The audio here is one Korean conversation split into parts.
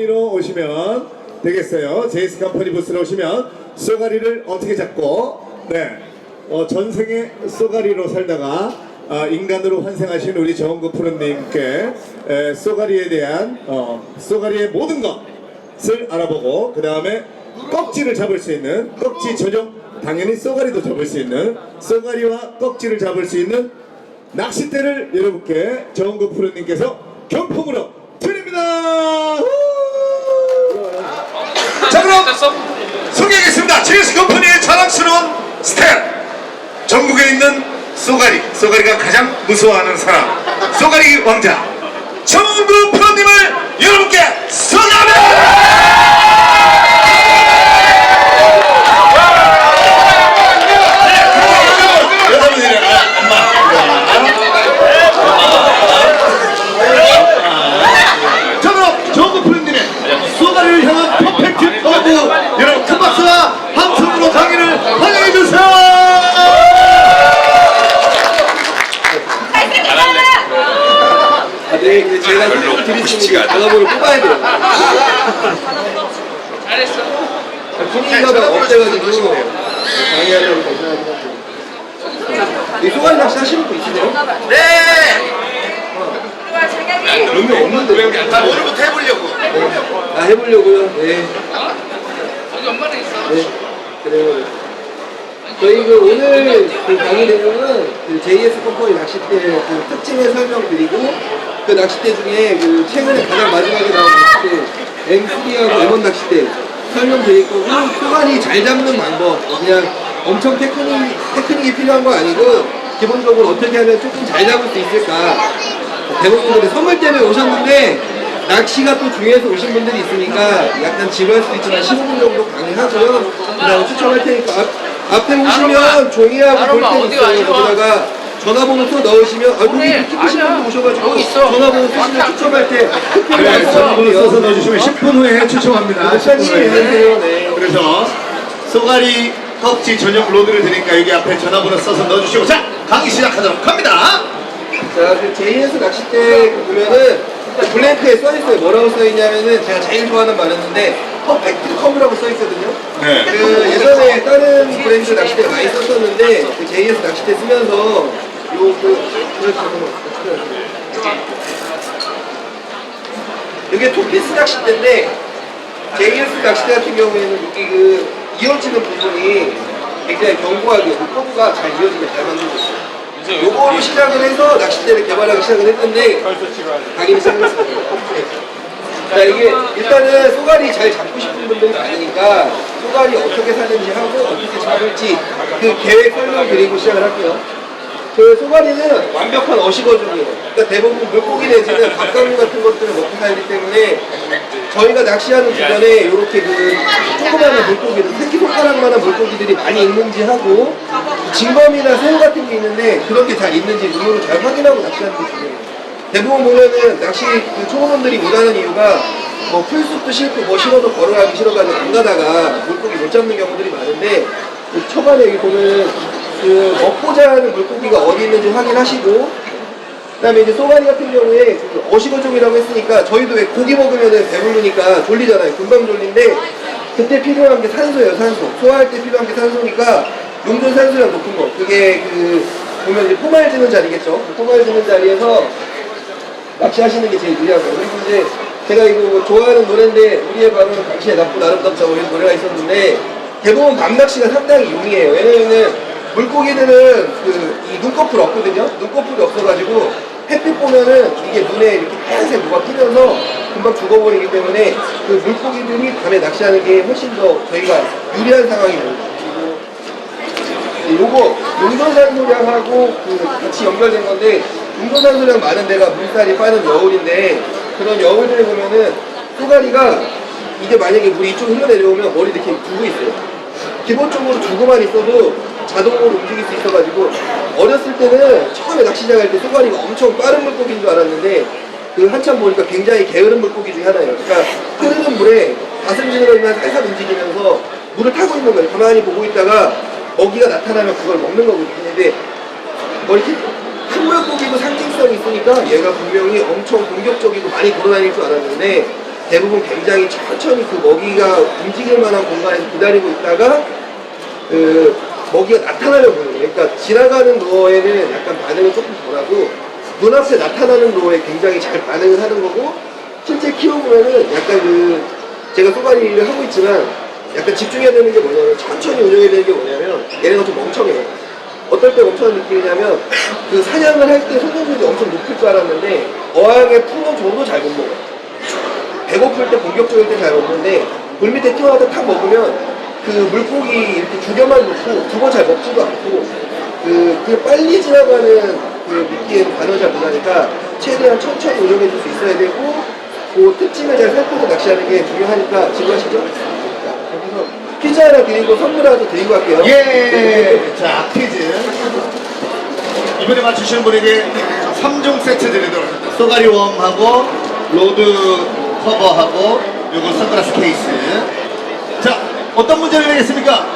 컴퍼니로 오시면 되겠어요. JS 컴퍼니 부스로 오시면 쏘가리를 어떻게 잡고 전생에 쏘가리로 살다가 인간으로 환생하신 우리 정은구 프로님께 쏘가리에 대한 쏘가리의 모든 것을 알아보고 그 다음에 꺽지를 잡을 수 있는 꺽지 전용, 당연히 쏘가리도 잡을 수 있는 쏘가리와 꺽지를 잡을 수 있는 낚싯대를 여러분께 정은구 프로님께서 경품으로 드립니다. 자, 그럼 소개하겠습니다. JS 컴퍼니의 자랑스러운 스텝, 전국에 있는 쏘가리가 가장 무서워하는 사람, 쏘가리 왕자 정은구 프로님을 여러분께 소개합니다. 여러분 큰 박수와 함성으로 강의를 환영해주세요. 네, 근데 제가 드리시는 단어번호 뽑아야 돼요. 잘했어. 분위기가 없어가지고 강의하려고 괜찮아요. 이 소가리 낚시 하시는 분 있으세요? 네. 몇명 없는데. 오늘부터 해보려고. 해보려고요. 네. 여기 엄마는 있어. 네. 그래요. 저희 오늘 강의 내용은 JS 컴퍼니 낚싯대 특징을 설명드리고 그 낚싯대 중에 최근에 가장 마지막에 나온 낚싯대 M3하고 M1 낚싯대 설명드릴 거고 쏘가리 잘 잡는 방법 그냥 엄청 테크닉이 필요한 거 아니고 기본적으로 어떻게 하면 조금 잘 잡을 수 있을까 대부분들이 선물 때문에 오셨는데 낚시가 또 중요해서 오신 분들이 있으니까 약간 지루할 수도 있지만 15분 정도 강의하고요 그 다음에 추첨할 테니까 앞에 오시면 종이하고 볼펜 있어요. 거기다가 전화번호 써 넣으시면 여기 찍고 싶은 분 오셔가지고 전화번호 쓰시면 추첨할 때 전화번호 써서 넣어주시면 10분 후에 추첨합니다. 10분 후에. 네. 그래서 쏘가리 꺽지 전용 로드를 드리니까 여기 앞에 전화번호 써서 넣어주시고 자 강의 시작하도록 합니다. 자, JS 낚싯대 보면은 블랭크에 써있어요. 뭐라고 써있냐면은 제가 제일 좋아하는 말이었는데 퍼펙트 컴이라고 써있거든요. 네. 예전에 다른 브랜드 낚싯대 많이 썼었는데 JS 낚싯대 쓰면서 이게 투피스 낚싯대인데 JS 낚싯대 같은 경우에는 여기 이어지는 부분이 굉장히 견고하게 커브가 잘 이어지게 잘 만들어졌어요. 요거로 시작을 해서 낚싯대를 개발하기 시작을 했는데 가기는 시작했어요. 자, 이게 일단은 쏘가리 잘 잡고 싶은 분들이 많으니까 쏘가리 어떻게 사는지 하고 어떻게 잡을지 그 계획 설명드리고 시작을 할게요. 그 쏘가리는 완벽한 어식어종이에요. 그러니까 대부분 물고기 내지는 갑각류 같은 것들을 먹고 살기 때문에 저희가 낚시하는 주변에 이렇게 조그마한 물고기들, 새끼손가락만한 물고기들이 많이 있는지 하고 징검이나 새우 같은 게 있는데 그런 게 잘 있는지 눈으로 잘 확인하고 낚시하는 게 중요해요. 대부분 보면은 낚시 초보분들이 못하는 이유가 뭐 풀숲도 싫고 뭐 싫어도 걸어가기 싫어가지고 안 가다가 물고기 못 잡는 경우들이 많은데 초반에 여기 보면은 먹고자 하는 물고기가 어디 있는지 확인하시고 그 다음에 이제 쏘가리 같은 경우에 어식어종이라고 했으니까 저희도 왜 고기 먹으면은 배부르니까 졸리잖아요. 금방 졸린데 그때 필요한 게 산소예요. 산소. 소화할 때 필요한 게 산소니까 용존 산소량 높은 거 그게 보면 이제 포말 지는 자리겠죠. 포말 지는 자리에서 낚시하시는 게 제일 유리하고요. 그리고 이제 제가 이거 좋아하는 노래인데 우리의 밤은 당신의 나쁘고 아름답다고 이런 노래가 있었는데 대부분 밤낚시가 상당히 용이해요. 왜냐면은 물고기들은 이 눈꺼풀 없거든요. 눈꺼풀이 없어가지고 햇빛 보면은 이게 눈에 이렇게 하얀색 뭐가 튀면서 금방 죽어버리기 때문에 그 물고기들이 밤에 낚시하는 게 훨씬 더 저희가 유리한 상황이에요. 요거 용존산소량하고 같이 연결된 건데 용존산소량 많은 데가 물살이 빠는 여울인데 그런 여울들에 보면은 쏘가리가 이게 만약에 물이 이쪽 흘러내려오면 머리 이렇게 두고 있어요. 기본적으로 두고만 있어도 자동으로 움직일 수 있어가지고 어렸을 때는 처음에 낚시 시작할 때 쏘가리가 엄청 빠른 물고기인 줄 알았는데 한참 보니까 굉장히 게으른 물고기 중에 하나예요. 그러니까 흐르는 물에 가슴지느러미만 살살 움직이면서 물을 타고 있는 거예요. 가만히 보고 있다가 먹이가 나타나면 그걸 먹는 거거든요. 근데 뭐 이렇게 큰 물고기도 상징성이 있으니까 얘가 분명히 엄청 공격적이고 많이 돌아다닐 줄 알았는데 대부분 굉장히 천천히 그 먹이가 움직일 만한 공간에서 기다리고 있다가 그 먹이가 나타나려고 하는 거예요. 그러니까 지나가는 노어에는 약간 반응을 조금 덜하고 눈앞에 나타나는 노어에 굉장히 잘 반응을 하는 거고, 실제 키워보면은 약간 그 제가 쏘가리를 하고 있지만 약간 집중해야 되는 게 뭐냐면, 천천히 운영해야 되는 게 뭐냐면, 얘네가 좀 멍청해요. 어떨 때 멍청한 느낌이냐면, 그 사냥을 할 때 성공률이 엄청 높을 줄 알았는데 어항에 풀어줘도 잘 못 먹어요. 배고플 때, 공격적일 때 잘 먹는데 물 밑에 튀어나와서 탁 먹으면 그 물고기 이렇게 죽여만 놓고 두 번 잘 먹지도 않고 그 빨리 지나가는 그 미끼에 반응을 잘 못하니까 최대한 천천히 운영해 줄 수 있어야 되고, 그 특징을 잘 살펴서 낚시하는 게 중요하니까. 지금 하시죠? 그래서 퀴즈 하나 드리고 선물 하나 드리고 갈게요. 예. 자, 퀴즈. 이번에 맞추시는 분에게 3종 세트 드리도록 하겠습니다. 쏘가리 웜하고 로드 커버하고 요거 선글라스 케이스. 자, 어떤 문제를 내겠습니까?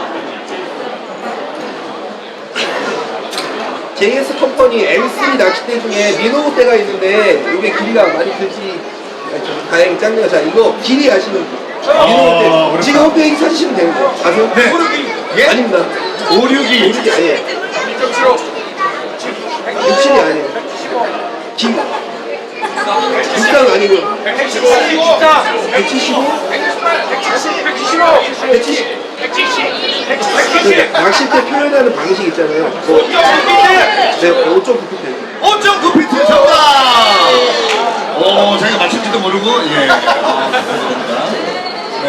JS 컴퍼니 M3 낚싯대 중에 미노 대가 있는데 이게 길이가 많이 길지, 다행히 작네요. 자, 이거 길이 아시는 분? 미노 대. 어렵다. 지금 홈페이지 찾으시면 되는 거예요. 아세요? 네. 예? 아닙니다. 562. 562 아니에요. 67이 아니에요. 긴. 63 아니고 175? 170? 낚싯대 표현하는 방식 있잖아요. 네, 5.9피트. 5.9피트 정답! 오, 자기가 맞출지도 모르고, 예. 감사합니다. 네.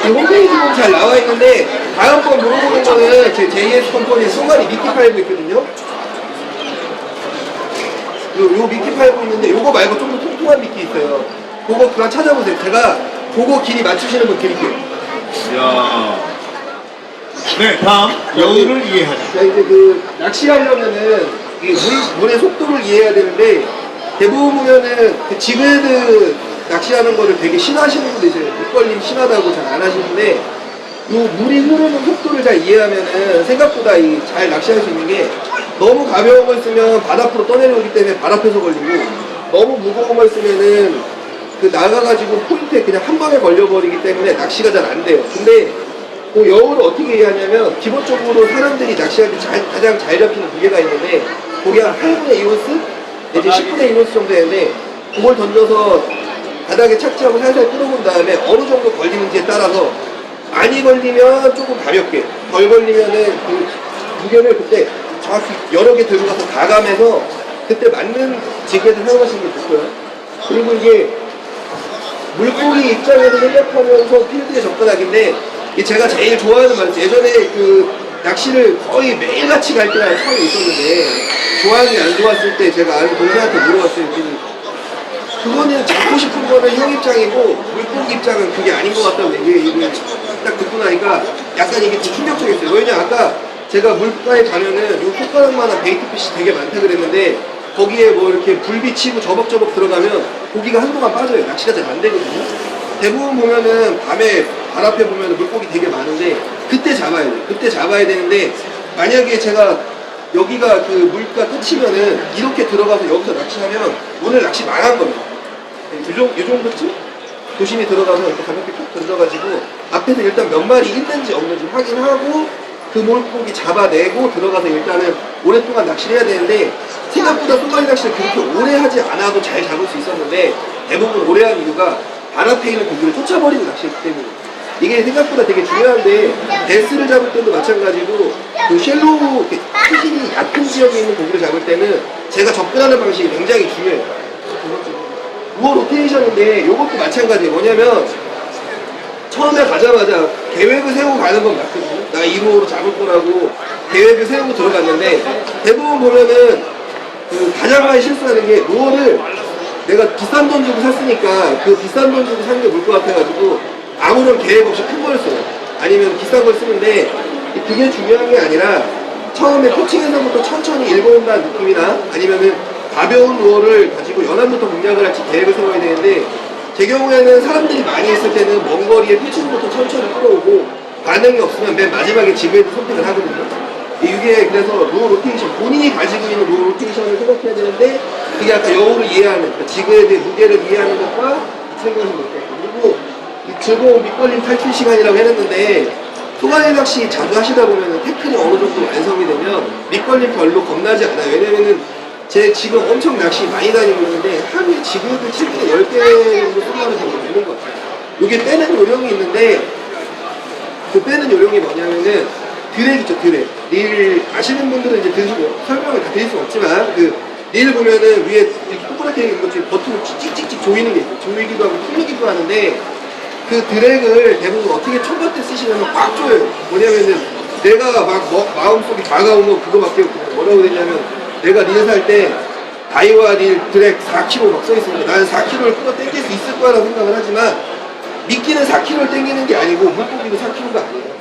홈페이지 보면 잘 나와 있는데, 다음번 물어보는 거는 제 JS 컴퍼니 쏘가리 미끼 팔고 있거든요. 요 미끼 팔고 있는데, 요거 말고 좀 더 통통한 미끼 있어요. 그거 그냥 찾아보세요. 제가 그거 길이 맞추시는 분 드릴게요. 이야. 네, 다음. 여우를 이해하자. 자, 이제 그 낚시하려면은 이 물의 속도를 이해해야 되는데, 대부분 보면은 그 지그헤드 낚시하는 거를 되게 싫어하시는 분들 있어요. 밑걸림 심하다고 잘 안 하시는데, 이 물이 흐르는 속도를 잘 이해하면은 생각보다 잘 낚시할 수 있는 게, 너무 가벼운 걸 쓰면 바닥으로 떠내려오기 때문에 발 앞에서 걸리고, 너무 무거운 걸 쓰면은 그 나가가지고 포인트에 그냥 한 방에 걸려버리기 때문에 낚시가 잘 안 돼요. 근데 그 여우를 어떻게 이해하냐면, 기본적으로 사람들이 낚시할 때 가장 잘 잡히는 무게가 있는데, 그게 한 8분의 2온스? 이제 10분의 1온스 정도 되는데, 그걸 던져서 바닥에 착지하고 살살 끌어본 다음에 어느 정도 걸리는지에 따라서, 많이 걸리면 조금 가볍게, 덜 걸리면은 그 무게를 그때 정확히 여러 개 들고 가서 가감해서 그때 맞는 지게를 사용하시는 게 좋고요. 그리고 이게 물고기 입장에서 생각하면서 필드에 접근하기인데, 이게 제가 제일 좋아하는 말이죠. 예전에 그 낚시를 거의 매일같이 갈 때가 처음에 있었는데, 좋아하는 게 안 좋았을 때 제가 아는 동생한테 물어봤어요. 그거는 잡고 싶은 거는 형 입장이고 물고기 입장은 그게 아닌 것 같다고 얘기를 딱 듣고 나니까 약간 이게 좀 충격적이었어요. 왜냐, 아까 제가 물가에 가면은 요 손가락만한 베이트핏이 되게 많다 그랬는데, 거기에 뭐 이렇게 불 비치고 저벅저벅 들어가면 고기가 한동안 빠져요. 낚시가 잘 안 되거든요. 대부분 보면은 밤에 발 앞에 보면은 물고기 되게 많은데, 그때 잡아야 돼요. 그때 잡아야 되는데, 만약에 제가 여기가 그 물가 끝이면은 이렇게 들어가서 여기서 낚시하면 오늘 낚시 망한 겁니다. 이 정도쯤 조심히 들어가서 이렇게 가볍게 툭 던져가지고 앞에서 일단 몇 마리 있는지 없는지 확인하고 그 물고기 잡아내고 들어가서 일단은 오랫동안 낚시를 해야 되는데, 생각보다 쏘가리 낚시를 그렇게 오래 하지 않아도 잘 잡을 수 있었는데, 대부분 오래 한 이유가 발 앞에 있는 고기를 쫓아버리고 낚시했기 때문에. 이게 생각보다 되게 중요한데, 베스를 잡을 때도 마찬가지고 그 쉘로우 수심이 얕은 지역에 있는 고기를 잡을 때는 제가 접근하는 방식이 굉장히 중요해요. 루어 로테이션인데 이것도 마찬가지예요. 뭐냐면 처음에 가자마자 계획을 세우고 가는 건 맞거든요. 나 이 루어로 잡을 거라고 계획을 세우고 들어갔는데, 대부분 보면은 그 가장 많이 실수하는 게, 루어를 내가 비싼 돈 주고 샀으니까 그 비싼 돈 주고 사는 게 물 것 같아가지고 아무런 계획 없이 큰 걸 써요. 아니면 비싼 걸 쓰는데, 그게 중요한 게 아니라 처음에 코칭에서부터 천천히 읽어온다는 느낌이나, 아니면은 가벼운 루어를 가지고 연안부터 공략을 할지 계획을 세워야 되는데, 제 경우에는 사람들이 많이 있을 때는 먼 거리에 피칭부터 천천히 끌어오고 반응이 없으면 맨 마지막에 지그헤드 선택을 하거든요. 이게 그래서 루어 로테이션, 본인이 가지고 있는 루어 로테이션을 생각해야 되는데, 그게 아까 여우를 이해하는, 그러니까 지구에 대해 무게를 이해하는 것과 생각하는 것. 그리고 이 즐거운 밑걸림 탈출 시간이라고 해놨는데, 소가리 낚시 자주 하시다 보면 태클이 어느 정도 완성이 되면 밑걸림 별로 겁나지 않아요. 왜냐면은 제 지금 엄청 낚시 많이 다니고 있는데 하루에 지금도 최근에 10개 정도 쏘가리 정도 되는 것 같아요. 이게 빼는 요령이 있는데, 그 빼는 요령이 뭐냐면은 드랙 있죠, 드랙. 릴 아시는 분들은 이제 드시고 설명을 다 드릴 수는 없지만, 그 릴 보면은 위에 이렇게 동그랗게 있는 것 중에 버튼을 찍찍찍 조이는 게 있어요. 조이기도 하고 풀리기도 하는데, 그 드랙을 대부분 어떻게 초반 때 쓰시냐면 꽉 조여요. 뭐냐면은 내가 막 마음속에 다가온 거 그거밖에 없고, 뭐라고 되냐면 내가 릴 살 때 다이와 릴 드랙 4kg 막 써있습니다. 나는 4kg를 끌어 당길 수 있을 거라고 생각을 하지만, 미끼는 4kg를 당기는 게 아니고 물고기도 4kg가 아니에요.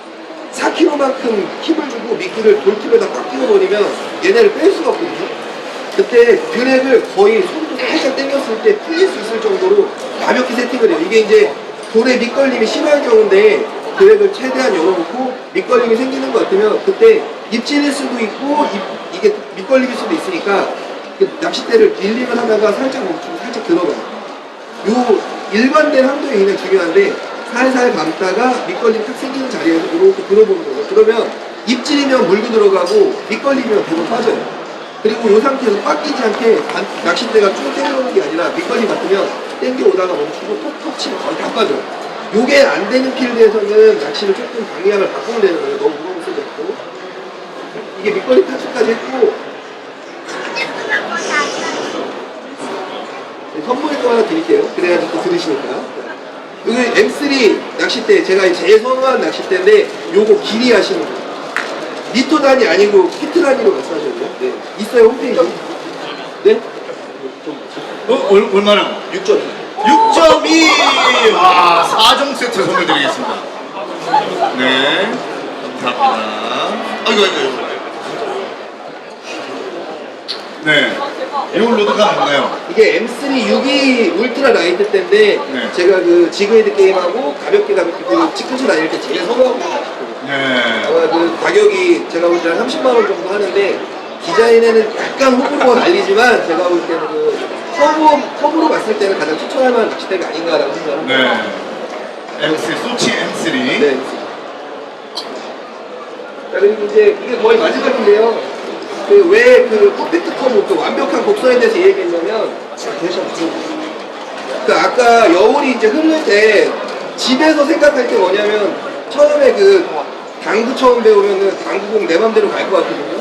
4kg만큼 힘을 주고 미끼를 돌집에다 꽉 끼워버리면 얘네를 뺄 수가 없거든요. 그때 드랙을 거의 손으로 살짝 당겼을 때 풀릴 수 있을 정도로 가볍게 세팅을 해요. 이게 이제 돌에 밑걸림이 심한 경우인데 드랙을 최대한 열어놓고 밑걸림이 생기는 것 같으면 그때 입질일 수도 있고 이게 밑걸림일 수도 있으니까 그 낚싯대를 릴링을 하다가 살짝 멈추고 살짝 들어가요. 요 일관된 함정이 굉장히 중요한데, 살살 감다가 밑걸림 탁 생기는 자리에서 이렇게 들어보는 거예요. 그러면 입질이면 물고 들어가고 밑걸림이면 대부분 빠져요. 그리고 이 상태에서 꽉 끼지 않게 낚싯대가 쭉 당겨오는 게 아니라 밑걸림 같으면 당겨오다가 멈추고 톡톡 치면 거의 다 빠져요. 요게 안 되는 필드에서는 낚시를 조금 방향을 바꾸면 되는 거예요. 너무 무거운 수도 있고. 이게 밑걸림 타치까지 했고, 선물을 또 하나 드릴게요. 그래야지 또 들으시니까. 여기 M3 낚싯대, 제가 제일 선호하는 낚싯대인데 요거 길이 하시는 거예요. 미터 단위 아니고 피트 단위로 말씀하셨네요. 네. 있어요, 홈페이지. 네? 얼마나? 6.2. 6.2! 와, 4종 세트 선물 드리겠습니다. 네. 감사합니다. 아이고. 네. 이 로드가 뭔가요? 이게 M3 6이 울트라 라이트 때인데, 네. 제가 그 지그헤드 게임하고 가볍게 그 직근처 다닐 때 제일 선호하고 있는 낚싯대예요. 네. 아마 그 가격이 제가 볼 때는 30만원 정도 하는데, 디자인에는 약간 호불호가 갈리지만 제가 볼 때는 그 컵으로 봤을 때는 가장 추천할 만한 낚싯대가 아닌가라고 생각합니다. 네. M3, 소치 M3. 네. 자, 그리고 이제 이게 거의 마지막인데요. 그 왜 그 퍼펙트 컵, 그 완벽한 곡선에 대해서 얘기했냐면, 그 아까 여울이 이제 흐를 때 집에서 생각할 게 뭐냐면, 처음에 그 당구 처음 배우면은 당구공 내 맘대로 갈 것 같거든요.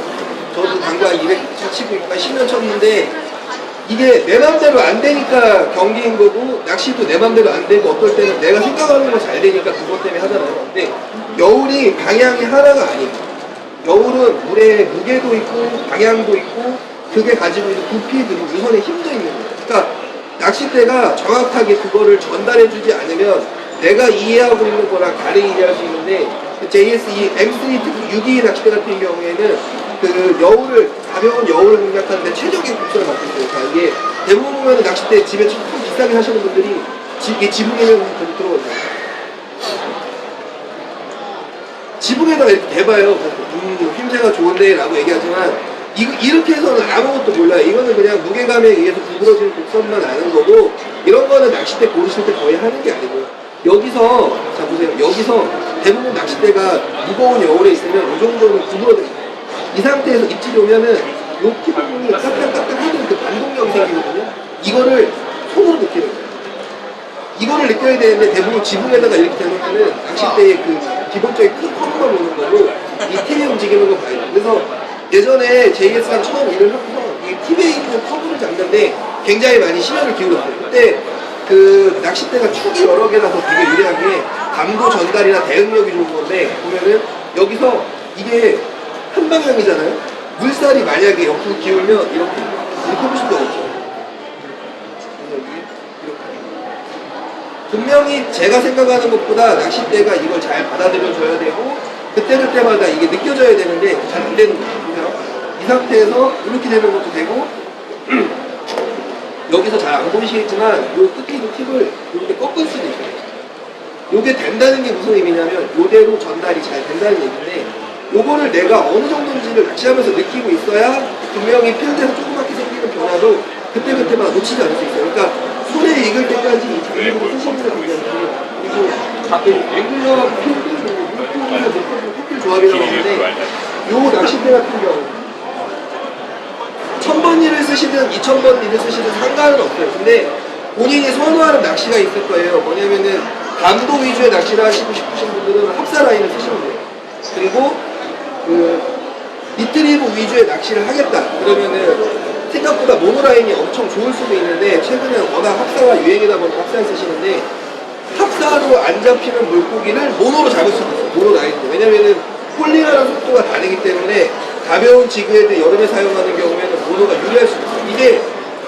저도 당구 한 200차 치고 10년 쳤는데, 이게 내 맘대로 안 되니까 경기인 거고, 낚시도 내 맘대로 안 되고, 어떨 때는 내가 생각하는 거 잘 되니까 그것 때문에 하잖아요. 근데 여울이 방향이 하나가 아니에요. 여울은 물에 무게도 있고 방향도 있고 그게 가지고 있는 부피 그리고 유선의 힘도 있는 거예요. 그러니까 낚싯대가 정확하게 그거를 전달해주지 않으면 내가 이해하고 있는 거랑 다르게 이해할 수 있는데, JS 이 M3 특히 6기 낚싯대 같은 경우에는 그 여울을, 가벼운 여울을 공략하는데 최적의 곡선을 갖고 있어요. 그러니까 이게 대부분 보면 낚싯대 집에 좀 비싸게 사시는 분들이 이게 지붕에는 들어오죠. 지붕에다가 이렇게 대봐요. 힘새가 좋은데 라고 얘기하지만, 이렇게 해서는 아무것도 몰라요. 이거는 그냥 무게감에 의해서 구부러지는 곡선만 아는 거고, 이런 거는 낚싯대 고르실 때 거의 하는 게 아니고요. 여기서, 자 보세요. 여기서 대부분 낚싯대가 무거운 여울에 있으면 이 정도는 구부러져요. 이 상태에서 입질이 오면은 요 키 부분이 까딱까딱 하는 그 반동력이 생기거든요. 이거를 손으로 느끼는 거예요. 이거를 느껴야 되는데 대부분 지붕에다가 이렇게 대놓으면은 낚싯대의 그 기본적인 큰 커브만 오는 거고, 이 팁이 움직이는 거 봐요. 그래서 예전에 JS랑 처음 일을 하면서 이 팁에 있는 커브를 잡는데 굉장히 많이 시간을 기울였어요. 그때 그 낚싯대가 축이 여러 개라서 되게 유리한 게 감도 전달이나 대응력이 좋은 건데, 보면은 여기서 이게 한 방향이잖아요. 물살이 만약에 옆으로 기울면 이렇게 해볼 수가 없죠. 분명히 제가 생각하는 것보다 낚싯대가 이걸 잘 받아들여줘야 되고, 그때마다 이게 느껴져야 되는데 잘 안 되는 거예요. 이 상태에서 이렇게 되는 것도 되고, 여기서 잘 안 보이시겠지만 요 끝에 있는 팁을 이렇게 꺾을 수도 있어요. 요게 된다는 게 무슨 의미냐면 요대로 전달이 잘 된다는 얘기인데, 요거를 내가 어느 정도인지를 낚시하면서 느끼고 있어야 분명히 필드에서 조그맣게 생기는 변화도 그때마다 놓치지 않을 수 있어요. 그러니까 손에 익을 때까지 이 작업을 쓰시는 게 굉장히 중요해요. 그리고 앵글러 코끼리 조합이라고 하는데 요 낚싯대 같은 경우 1000번 리를 쓰시든 2000번 리를 쓰시든 상관은 없어요. 근데 본인이 선호하는 낚시가 있을 거예요. 뭐냐면은 감도 위주의 낚시를 하시고 싶으신 분들은 합사 라인을 쓰시면 돼요. 그리고 그 리트리브 위주의 낚시를 하겠다 그러면은 생각보다 모노라인이 엄청 좋을 수도 있는데 최근에 워낙 합사가 유행이다 보니까 합사를 쓰시는데 합사로 안 잡히는 물고기를 모노로 잡을 수도 있어요. 모노라인으로. 왜냐면은 폴링하는 속도가 다르기 때문에 가벼운 지그헤드 여름에 사용하는 경우에는 모노가 유리할 수 있어요. 이게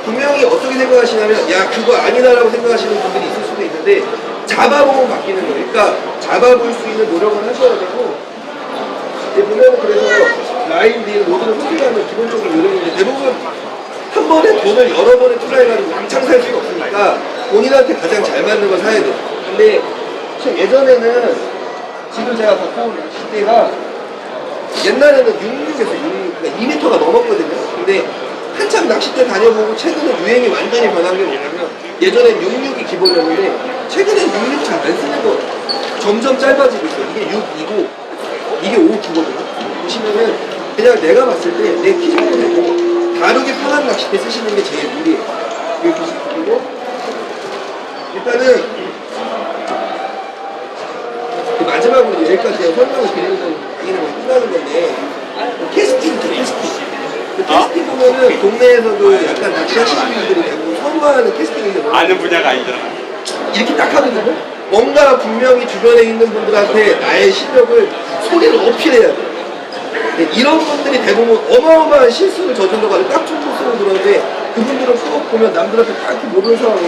분명히 어떻게 생각하시냐면 야 그거 아니다라고 생각하시는 분들이 있을 수도 있는데 잡아보면 바뀌는 거예요. 그러니까 잡아볼 수 있는 노력을 하셔야 되고 보면 그래서 라인 딜 로드를 선택하는 기본적인 요령인데 대부분 한 번에 돈을 여러 번에 투자해가지고 왕창 살 수가 없으니까 본인한테 가장 잘 맞는 걸 사야 돼요. 근데 예전에는 지금 제가 갖고 온 낚싯대가 옛날에는 66에서 6, 그러니까 2m가 넘었거든요. 근데 한참 낚싯대 다녀보고 최근에 유행이 완전히 변한 게 뭐냐면 예전엔 66이 기본이었는데 최근엔 66 잘 안 쓰는 거 점점 짧아지고 있어요. 이게 6이고 이게 5기거든요. 보시면은 그냥 내가 봤을 때 내 키 정도 되고 다루기 편한 낚싯대 쓰시는 게 제일 무리예요. 이렇게 그리고 일단은 그 마지막으로 이제 여기까지 제가 설명을 드리는 건 끝나는 건데 캐스팅 그 캐스팅 보면은 동네에서도 약간 낚시하시는 분들이 대부분 선호하는 캐스팅인데 아는 분야가 아니잖아. 이렇게 딱 하거든요. 뭔가 분명히 주변에 있는 분들한테 나의 실력을 소리를 어필해야 돼. 이런 분들이 대부분 어마어마한 실수를 저질러가지고 깍총 코스로 들어오는데 그분들은 쭉 보면 남들한테 딱히 모르는 상황을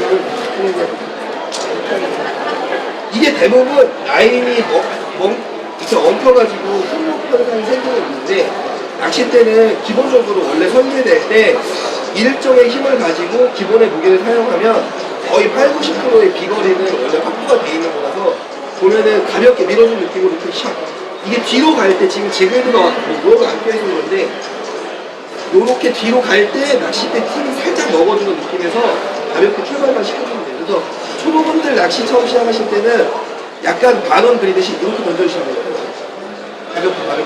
이게 대부분 라인이 이렇게 엉켜가지고 손목 현상이 생기는 건데 낚싯대는 기본적으로 원래 설계될 때 일정의 힘을 가지고 기본의 무게를 사용하면 거의 80~90%의 비거리는 원래 확보가 되어 있는 거라서 보면은 가볍게 밀어준 느낌으로 이렇게 샥 이게 뒤로 갈 때 지금 제그헤드가 뭐가 안 껴있는 건데 요렇게 뒤로 갈 때 낚싯대 틈이 살짝 먹어주는 느낌에서 가볍게 출발만 시켜주면 돼요. 그래서 초보분들 낚시 처음 시작하실 때는 약간 반원 그리듯이 이렇게 던져주시면 돼요. 가볍게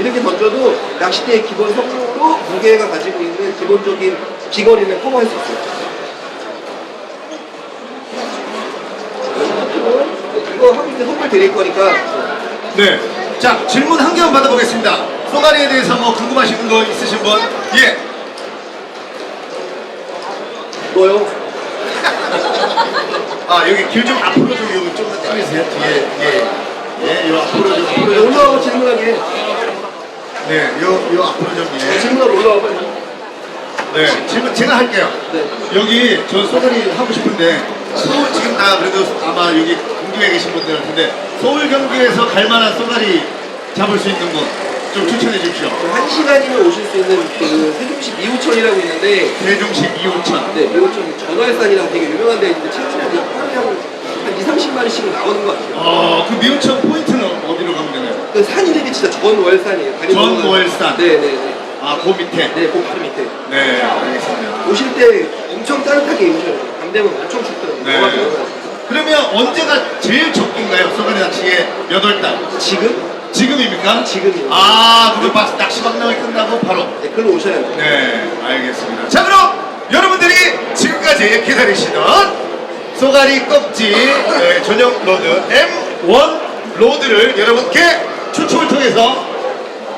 이렇게 던져도 낚싯대의 기본 성능으로 무게가 가지고 있는 기본적인 비거리는 커버할 수 있어요. 이거 하고 이제 선물 드릴 거니까 네. 자, 질문 한 개만 받아보겠습니다. 쏘가리에 대해서 뭐 궁금하신 거 있으신 분? 예. 뭐요? 아, 여기 길 좀 앞으로 좀 여기 좀 더 당기세요. 예, 요 앞으로 좀. 올라와서 질문하게. 네, 요 앞으로 좀. 예. 질문하고 올라와 빨리. 네, 질문 제가 할게요. 네. 여기 저 쏘가리 하고 싶은데 서울 지금 다 그래도 아마 여기 경기에 계신 분들 같은데 서울 경기에서 갈 만한 쏘가리 잡을 수 있는 곳 좀 추천해 주십시오. 1시간이면 오실 수 있는 그 세종시 미호천이라고 있는데 세종시 미호천. 네, 미호천 전월산이랑 되게 유명한 데 있는데 최근에 하루에 한 20~30마리씩은 나오는 것 같아요. 그 미호천 포인트는 어디로 가면 되나요? 그 산 이름이 진짜 전월산이에요. 전월산. 네네네. 아, 그 밑에? 네, 그 바로 밑에. 네, 알겠습니다. 오실 때 엄청 따뜻하게 입으셔야 돼요. 밤 되면 엄청 춥더라고요. 네. 그러면 언제가 제일 적기인가요? 쏘가리 낚시의 몇 월 달? 지금입니까? 지금이요. 아, 그럼 낚시 박람회 끝나고 바로? 네, 글로 오셔야 돼요. 네, 알겠습니다. 자, 그럼 여러분들이 지금까지 기다리시던 쏘가리 껍질 전용 로드 M1 로드를 여러분께 추첨을 통해서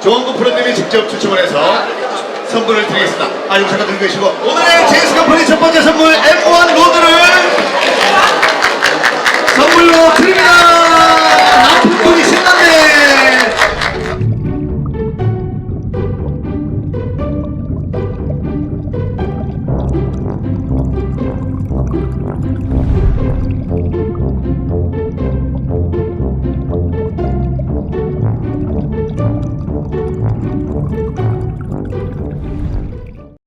조원구 프로님이 직접 추첨을 해서 선물을 드리겠습니다. 아, 이거 잠깐 들고 계시고 오늘의 제이스 컴퍼니 첫 번째 선물 M1